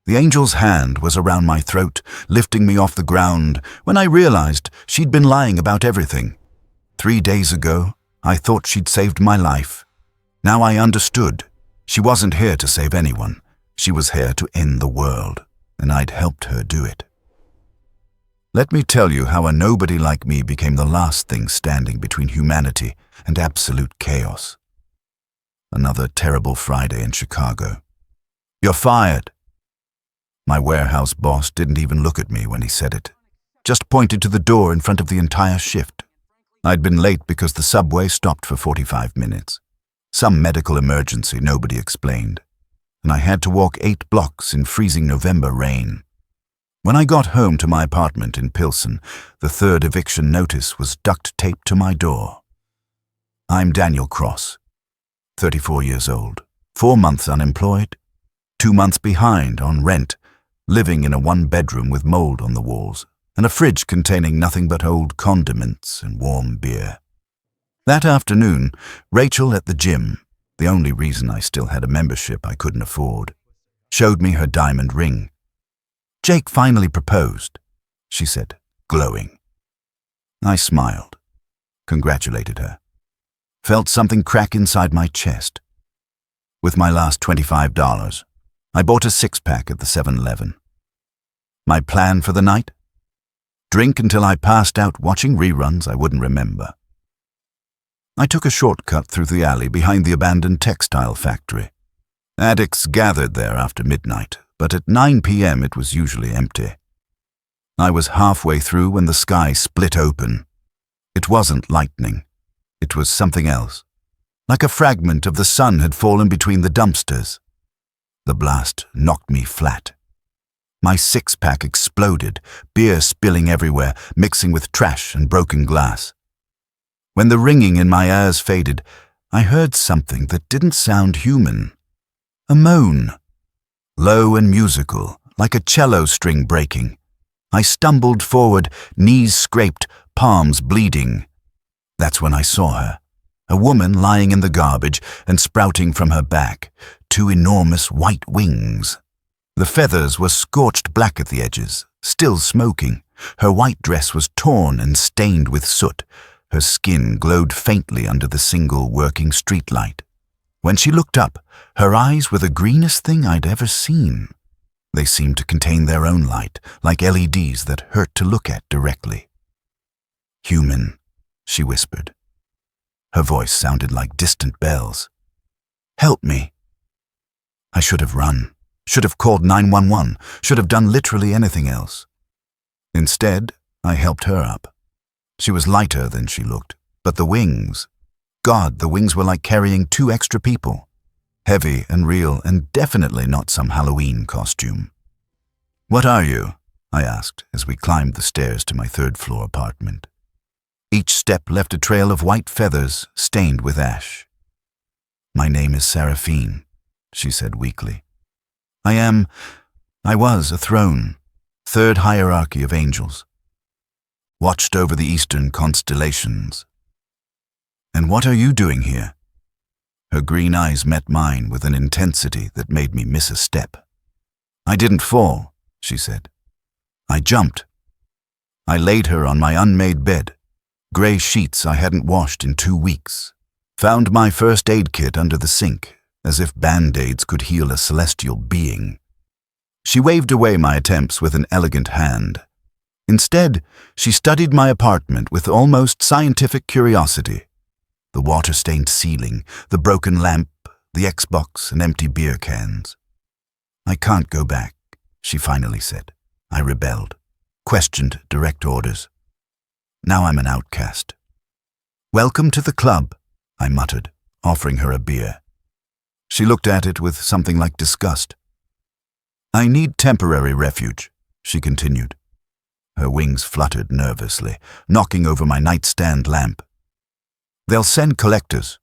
The angel's hand was around my throat, lifting me off the ground, when I realized she'd been lying about everything. 3 days ago, I thought she'd saved my life. Now I understood. She wasn't here to save anyone. She was here to end the world, and I'd helped her do it. Let me tell you how a nobody like me became the last thing standing between humanity and absolute chaos. Another terrible Friday in Chicago. "You're fired." My warehouse boss didn't even look at me when he said it, just pointed to the door in front of the entire shift. I'd been late because the subway stopped for 45 minutes. Some medical emergency nobody explained, and I had to walk 8 blocks in freezing November rain. When I got home to my apartment in Pilsen, the 3rd eviction notice was duct taped to my door. I'm Daniel Cross, 34 years old, 4 months unemployed, 2 months behind on rent, living in a 1-bedroom with mold on the walls and a fridge containing nothing but old condiments and warm beer. That afternoon, Rachel at the gym, the only reason I still had a membership I couldn't afford, showed me her diamond ring. "Jake finally proposed," she said, glowing. I smiled, congratulated her, felt something crack inside my chest. With my last $25, I bought a 6-pack at the 7-Eleven. My plan for the night? Drink until I passed out watching reruns I wouldn't remember. I took a shortcut through the alley behind the abandoned textile factory. Addicts gathered there after midnight, but at 9 p.m. it was usually empty. I was halfway through when the sky split open. It wasn't lightning. It was something else. Like a fragment of the sun had fallen between the dumpsters. The blast knocked me flat. My 6-pack exploded, beer spilling everywhere, mixing with trash and broken glass. When the ringing in my ears faded, I heard something that didn't sound human. A moan. Low and musical, like a cello string breaking. I stumbled forward, knees scraped, palms bleeding. That's when I saw her. A woman lying in the garbage and sprouting from her back, 2 enormous white wings. The feathers were scorched black at the edges, still smoking. Her white dress was torn and stained with soot. Her skin glowed faintly under the single working streetlight. When she looked up, her eyes were the greenest thing I'd ever seen. They seemed to contain their own light, like LEDs that hurt to look at directly. "Human," she whispered. Her voice sounded like distant bells. "Help me." I should have run, should have called 911, should have done literally anything else. Instead, I helped her up. She was lighter than she looked, but the wings... God, the wings were like carrying 2 extra people. Heavy and real, and definitely not some Halloween costume. "What are you?" I asked as we climbed the stairs to my 3rd-floor apartment. Each step left a trail of white feathers stained with ash. "My name is Seraphine," she said weakly. I was a throne, 3rd hierarchy of angels. Watched over the eastern constellations. "And what are you doing here?" Her green eyes met mine with an intensity that made me miss a step. "I didn't fall," she said. "I jumped." I laid her on my unmade bed, gray sheets I hadn't washed in 2 weeks. Found my first aid kit under the sink, as if Band-Aids could heal a celestial being. She waved away my attempts with an elegant hand. Instead, she studied my apartment with almost scientific curiosity. The water-stained ceiling, the broken lamp, the Xbox, and empty beer cans. "I can't go back," she finally said. I rebelled, questioned direct orders. Now I'm an outcast. "Welcome to the club," I muttered, offering her a beer. She looked at it with something like disgust. "I need temporary refuge," she continued. Her wings fluttered nervously, knocking over my nightstand lamp. "They'll send collectors.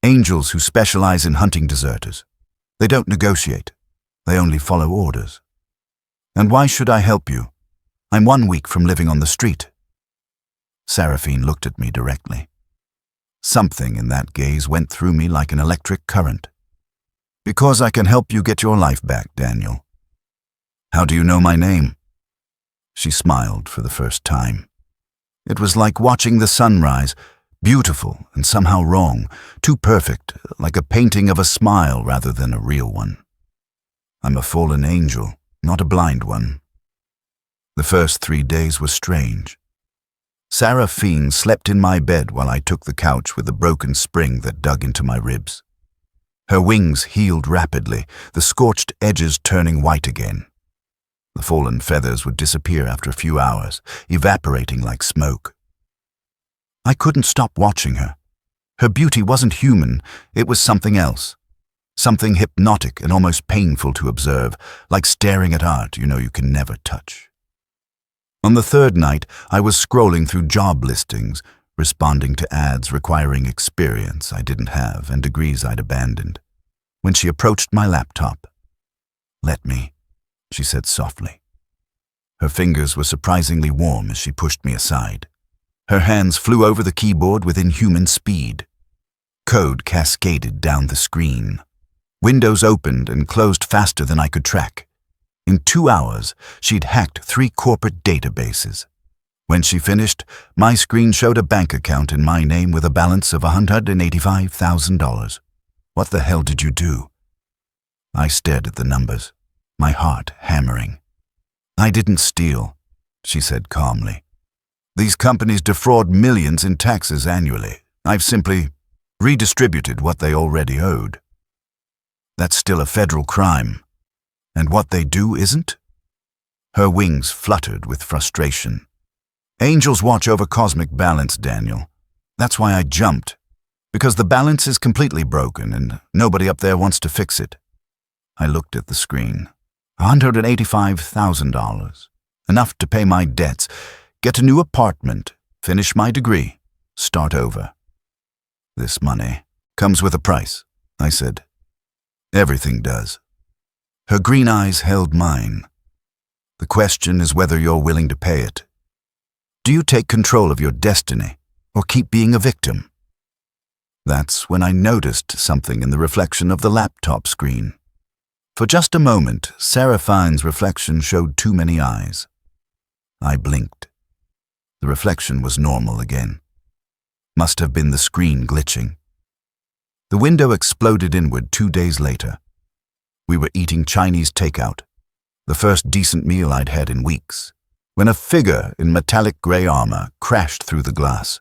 Angels who specialize in hunting deserters. They don't negotiate. They only follow orders. And why should I help you? I'm 1 week from living on the street." Seraphine looked at me directly. Something in that gaze went through me like an electric current. "Because I can help you get your life back, Daniel. How do you know my name? She smiled for the first time. It was like watching the sunrise, beautiful and somehow wrong, too perfect, like a painting of a smile rather than a real one. I'm a fallen angel, not a blind one. The first 3 days were strange. Sarah Fiend slept in my bed while I took the couch with the broken spring that dug into my ribs. Her wings healed rapidly, the scorched edges turning white again. The fallen feathers would disappear after a few hours, evaporating like smoke. I couldn't stop watching her. Her beauty wasn't human, it was something else. Something hypnotic and almost painful to observe, like staring at art you know you can never touch. On the third night, I was scrolling through job listings, responding to ads requiring experience I didn't have and degrees I'd abandoned, when she approached my laptop. "Let me," she said softly. Her fingers were surprisingly warm as she pushed me aside. Her hands flew over the keyboard with inhuman speed. Code cascaded down the screen. Windows opened and closed faster than I could track. In 2 hours, she'd hacked 3 corporate databases. When she finished, my screen showed a bank account in my name with a balance of $185,000. What the hell did you do? I stared at the numbers, my heart hammering. "I didn't steal," she said calmly. "These companies defraud millions in taxes annually. I've simply redistributed what they already owed." "That's still a federal crime. And what they do isn't?" Her wings fluttered with frustration. "Angels watch over cosmic balance, Daniel. That's why I jumped. Because the balance is completely broken and nobody up there wants to fix it." I looked at the screen. $185,000. Enough to pay my debts, get a new apartment, finish my degree, start over. "This money comes with a price," I said. "Everything does." Her green eyes held mine. "The question is whether you're willing to pay it. Do you take control of your destiny or keep being a victim?" That's when I noticed something in the reflection of the laptop screen. For just a moment, Sarah Fiend's reflection showed too many eyes. I blinked. The reflection was normal again. Must have been the screen glitching. The window exploded inward 2 days later. We were eating Chinese takeout, the first decent meal I'd had in weeks, when a figure in metallic gray armor crashed through the glass.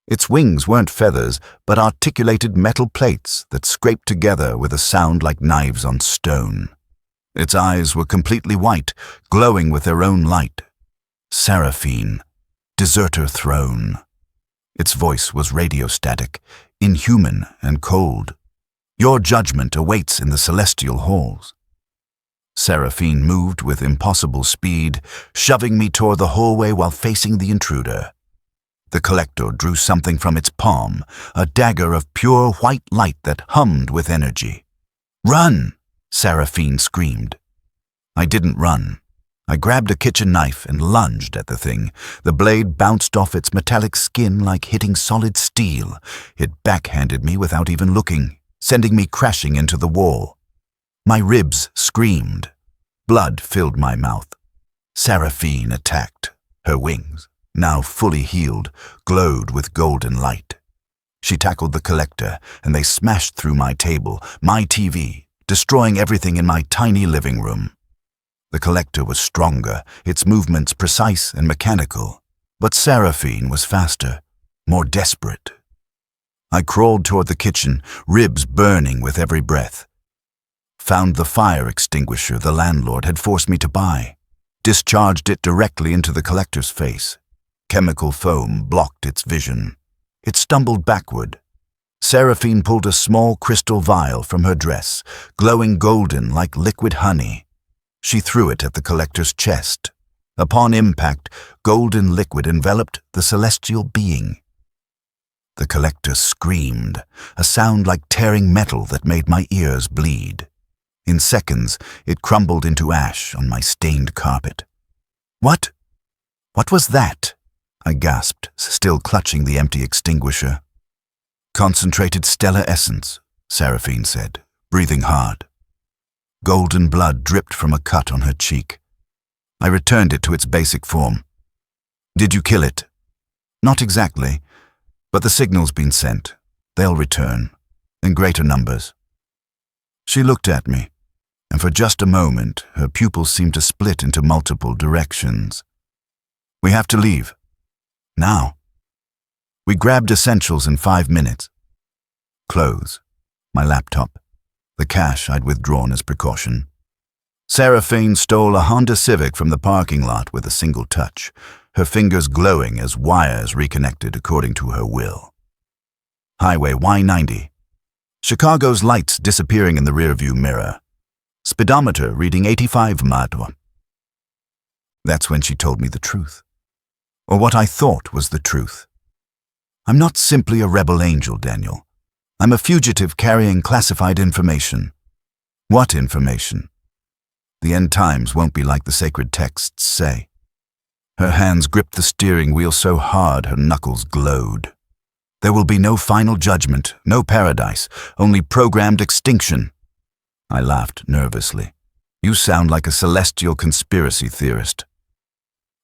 Its wings weren't feathers, but articulated metal plates that scraped together with a sound like knives on stone. Its eyes were completely white, glowing with their own light. Seraphine, deserter throne. Its voice was radiostatic, inhuman and cold. "Your judgment awaits in the celestial halls." Seraphine moved with impossible speed, shoving me toward the hallway while facing the intruder. The collector drew something from its palm, a dagger of pure white light that hummed with energy. "Run!" Seraphine screamed. I didn't run. I grabbed a kitchen knife and lunged at the thing. The blade bounced off its metallic skin like hitting solid steel. It backhanded me without even looking, sending me crashing into the wall. My ribs screamed. Blood filled my mouth. Seraphine attacked. Her wings, now fully healed, glowed with golden light. She tackled the collector, and they smashed through my table, my TV, destroying everything in my tiny living room. The collector was stronger, its movements precise and mechanical, but Seraphine was faster, more desperate. I crawled toward the kitchen, ribs burning with every breath. Found the fire extinguisher the landlord had forced me to buy. Discharged it directly into the collector's face. Chemical foam blocked its vision. It stumbled backward. Seraphine pulled a small crystal vial from her dress, glowing golden like liquid honey. She threw it at the collector's chest. Upon impact, golden liquid enveloped the celestial being. The collector screamed, a sound like tearing metal that made my ears bleed. In seconds, it crumbled into ash on my stained carpet. "What? What was that?" I gasped, still clutching the empty extinguisher. "Concentrated stellar essence," Seraphine said, breathing hard. Golden blood dripped from a cut on her cheek. I returned it to its basic form. Did you kill it? Not exactly, but the signal's been sent. They'll return, in greater numbers. She looked at me, and for just a moment, her pupils seemed to split into multiple directions. We have to leave. Now. We grabbed essentials in 5 minutes. Clothes, my laptop, the cash I'd withdrawn as precaution. Seraphine stole a Honda Civic from the parking lot with a single touch, her fingers glowing as wires reconnected according to her will. Highway Y90. Chicago's lights disappearing in the rearview mirror. Speedometer reading 85 miles. That's when she told me the truth. Or what I thought was the truth. I'm not simply a rebel angel, Daniel. I'm a fugitive carrying classified information. What information? The end times won't be like the sacred texts say. Her hands gripped the steering wheel so hard her knuckles glowed. There will be no final judgment, no paradise, only programmed extinction. I laughed nervously. You sound like a celestial conspiracy theorist.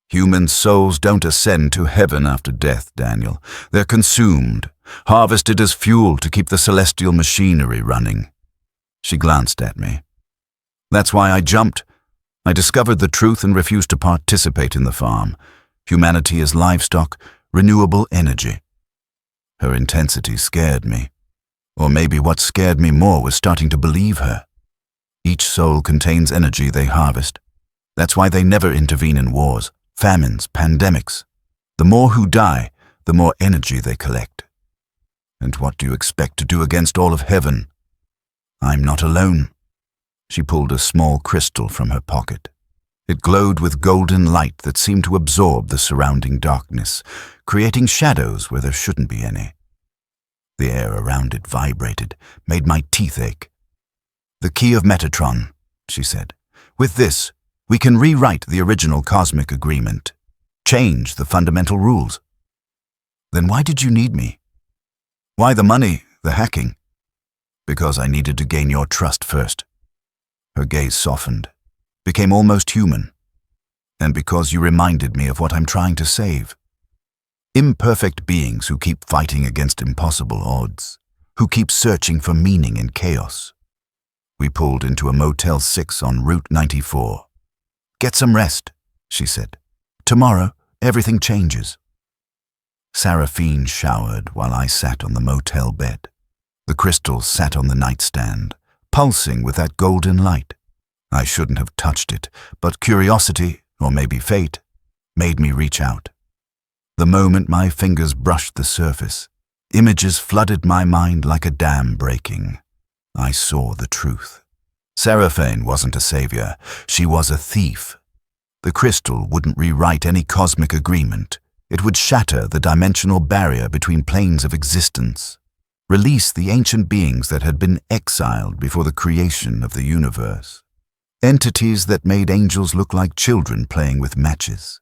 Human souls don't ascend to heaven after death, Daniel. They're consumed, harvested as fuel to keep the celestial machinery running. She glanced at me. That's why I jumped. I discovered the truth and refused to participate in the farm. Humanity is livestock, renewable energy. Her intensity scared me. Or maybe what scared me more was starting to believe her. Each soul contains energy they harvest. That's why they never intervene in wars, famines, pandemics. The more who die, the more energy they collect. And what do you expect to do against all of heaven? I'm not alone. She pulled a small crystal from her pocket. It glowed with golden light that seemed to absorb the surrounding darkness, creating shadows where there shouldn't be any. The air around it vibrated, made my teeth ache. The key of Metatron, she said. With this, we can rewrite the original cosmic agreement, change the fundamental rules. Then why did you need me? Why the money, the hacking? Because I needed to gain your trust first. Her gaze softened, became almost human. And because you reminded me of what I'm trying to save. Imperfect beings who keep fighting against impossible odds, who keep searching for meaning in chaos. We pulled into a Motel 6 on Route 94. Get some rest, she said. Tomorrow, everything changes. Seraphine showered while I sat on the motel bed. The crystals sat on the nightstand, pulsing with that golden light. I shouldn't have touched it, but curiosity, or maybe fate, made me reach out. The moment my fingers brushed the surface, images flooded my mind like a dam breaking. I saw the truth. Seraphine wasn't a savior, she was a thief. The crystal wouldn't rewrite any cosmic agreement. It would shatter the dimensional barrier between planes of existence, release the ancient beings that had been exiled before the creation of the universe, entities that made angels look like children playing with matches.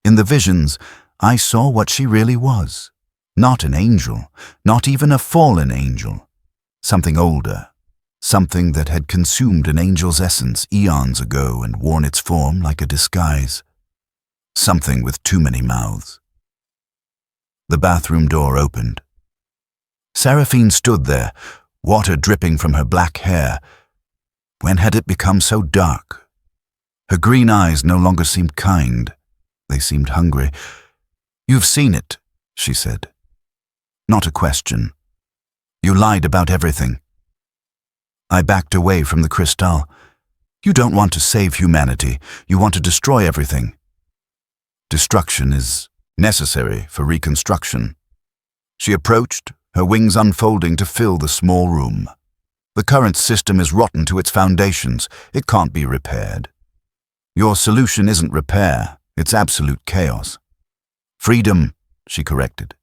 In the visions, I saw what she really was. Not an angel, not even a fallen angel. Something older, something that had consumed an angel's essence eons ago and worn its form like a disguise. Something with too many mouths. The bathroom door opened. Seraphine stood there, water dripping from her black hair. When had it become so dark? Her green eyes no longer seemed kind. They seemed hungry. You've seen it, she said. Not a question. You lied about everything. I backed away from the crystal. You don't want to save humanity. You want to destroy everything. Destruction is necessary for reconstruction. She approached, her wings unfolding to fill the small room. The current system is rotten to its foundations. It can't be repaired. Your solution isn't repair, it's absolute chaos. Freedom, she corrected.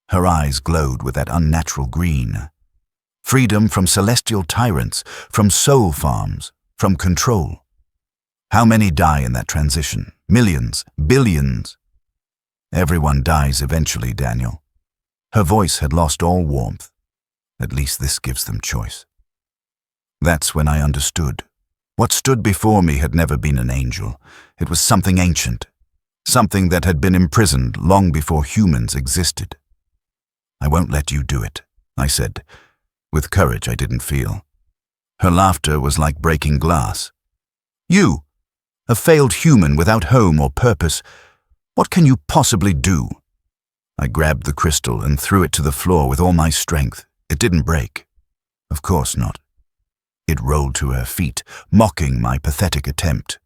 Her eyes glowed with that unnatural green. Freedom from celestial tyrants, from soul farms, from control. How many die in that transition? Millions, billions. Everyone dies eventually, Daniel. Her voice had lost all warmth. At least this gives them choice. That's when I understood. What stood before me had never been an angel. It was something ancient, something that had been imprisoned long before humans existed. "I won't let you do it," I said, with courage I didn't feel. Her laughter was like breaking glass. "You, a failed human without home or purpose, what can you possibly do?" I grabbed the crystal and threw it to the floor with all my strength. It didn't break. Of course not. It rolled to her feet, mocking my pathetic attempt.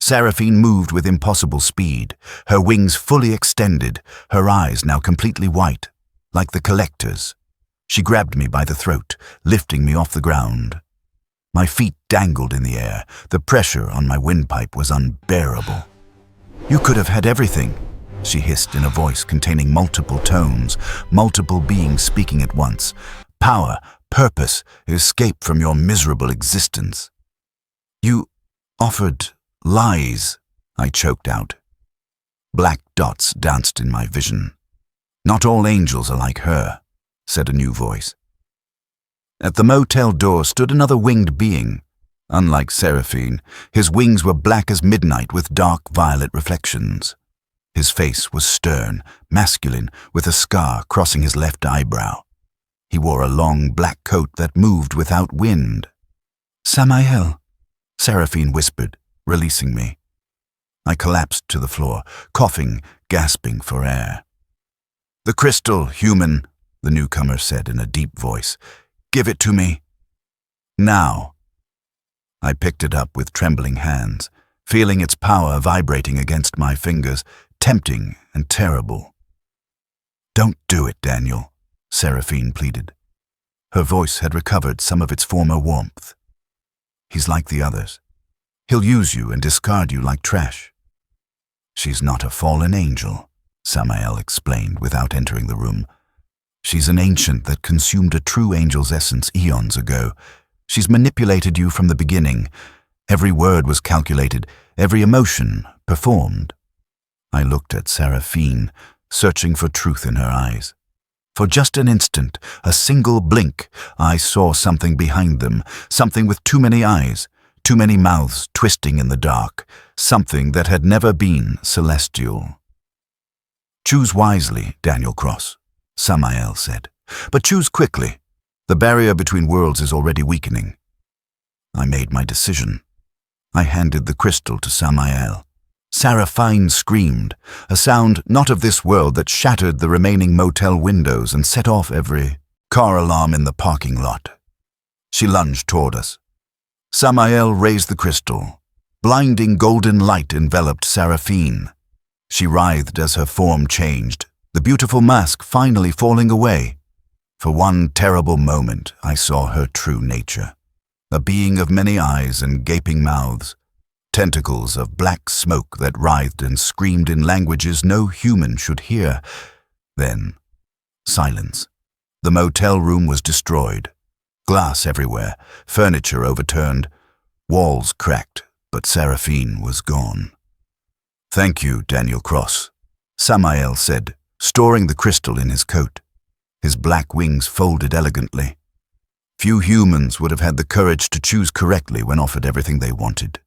Seraphine moved with impossible speed, her wings fully extended, her eyes now completely white, like the collector's. She grabbed me by the throat, lifting me off the ground. My feet dangled in the air. The pressure on my windpipe was unbearable. "You could have had everything," she hissed in a voice containing multiple tones, multiple beings speaking at once. "Power, purpose, escape from your miserable existence." "You offered lies," I choked out. Black dots danced in my vision. "Not all angels are like her," said a new voice. At the motel door stood another winged being. Unlike Seraphine, his wings were black as midnight with dark violet reflections. His face was stern, masculine, with a scar crossing his left eyebrow. He wore a long black coat that moved without wind. "Samael," Seraphine whispered, releasing me. I collapsed to the floor, coughing, gasping for air. "The crystal, human," the newcomer said in a deep voice. "Give it to me. Now." I picked it up with trembling hands, feeling its power vibrating against my fingers, tempting and terrible. "Don't do it, Daniel," Seraphine pleaded. Her voice had recovered some of its former warmth. "He's like the others. He'll use you and discard you like trash." "She's not a fallen angel," Samael explained without entering the room. "She's an ancient that consumed a true angel's essence eons ago. She's manipulated you from the beginning. Every word was calculated, every emotion performed." I looked at Seraphine, searching for truth in her eyes. For just an instant, a single blink, I saw something behind them, something with too many eyes, too many mouths twisting in the dark, something that had never been celestial. "Choose wisely, Daniel Cross," Samael said. "But choose quickly. The barrier between worlds is already weakening." I made my decision. I handed the crystal to Samael. Seraphine screamed, a sound not of this world that shattered the remaining motel windows and set off every car alarm in the parking lot. She lunged toward us. Samael raised the crystal. Blinding golden light enveloped Seraphine. She writhed as her form changed, the beautiful mask finally falling away. For one terrible moment, I saw her true nature. A being of many eyes and gaping mouths, tentacles of black smoke that writhed and screamed in languages no human should hear. Then, silence. The motel room was destroyed. Glass everywhere, furniture overturned, walls cracked, but Seraphine was gone. "Thank you, Daniel Cross," Samael said, storing the crystal in his coat. His black wings folded elegantly. Few humans would have had the courage to choose correctly when offered everything they wanted.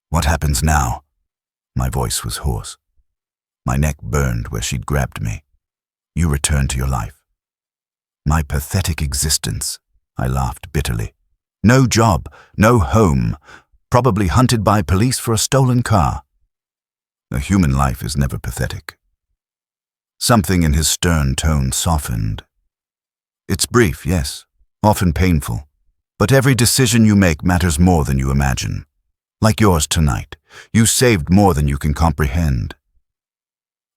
"What happens now?" My voice was hoarse. My neck burned where she'd grabbed me. "You return to your life." "My pathetic existence," I laughed bitterly. "No job, no home, probably hunted by police for a stolen car." "A human life is never pathetic." Something in his stern tone softened. "It's brief, yes, often painful, but every decision you make matters more than you imagine. Like yours tonight, you saved more than you can comprehend."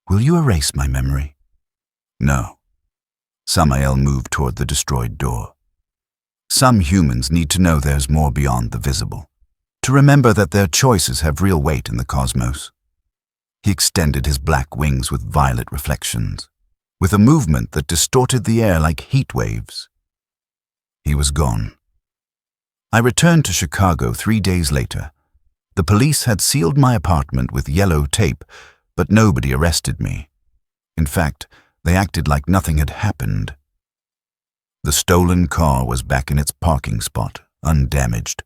"Will you erase my memory?" "No." Samael moved toward the destroyed door. "Some humans need to know there's more beyond the visible, to remember that their choices have real weight in the cosmos." He extended his black wings with violet reflections, with a movement that distorted the air like heat waves. He was gone. I returned to Chicago 3 days later. The police had sealed my apartment with yellow tape, but nobody arrested me. In fact, they acted like nothing had happened. The stolen car was back in its parking spot, undamaged.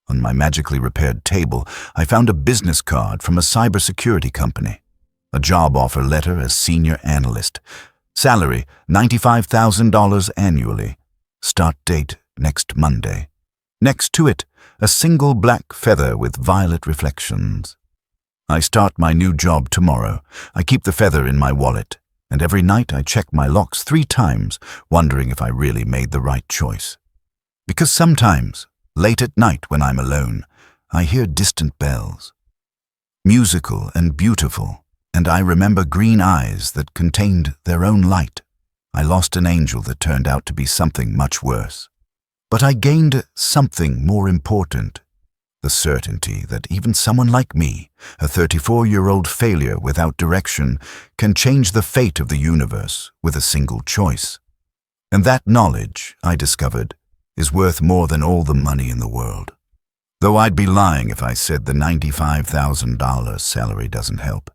On my magically repaired table, I found a business card from a cybersecurity company. A job offer letter as senior analyst. Salary, $95,000 annually. Start date, next Monday. Next to it, a single black feather with violet reflections. I start my new job tomorrow. I keep the feather in my wallet, and every night I check my locks 3 times, wondering if I really made the right choice. Because sometimes, late at night when I'm alone, I hear distant bells. Musical and beautiful, and I remember green eyes that contained their own light. I lost an angel that turned out to be something much worse. But I gained something more important. The certainty that even someone like me, a 34-year-old failure without direction, can change the fate of the universe with a single choice. And that knowledge, I discovered, is worth more than all the money in the world. Though I'd be lying if I said the $95,000 salary doesn't help.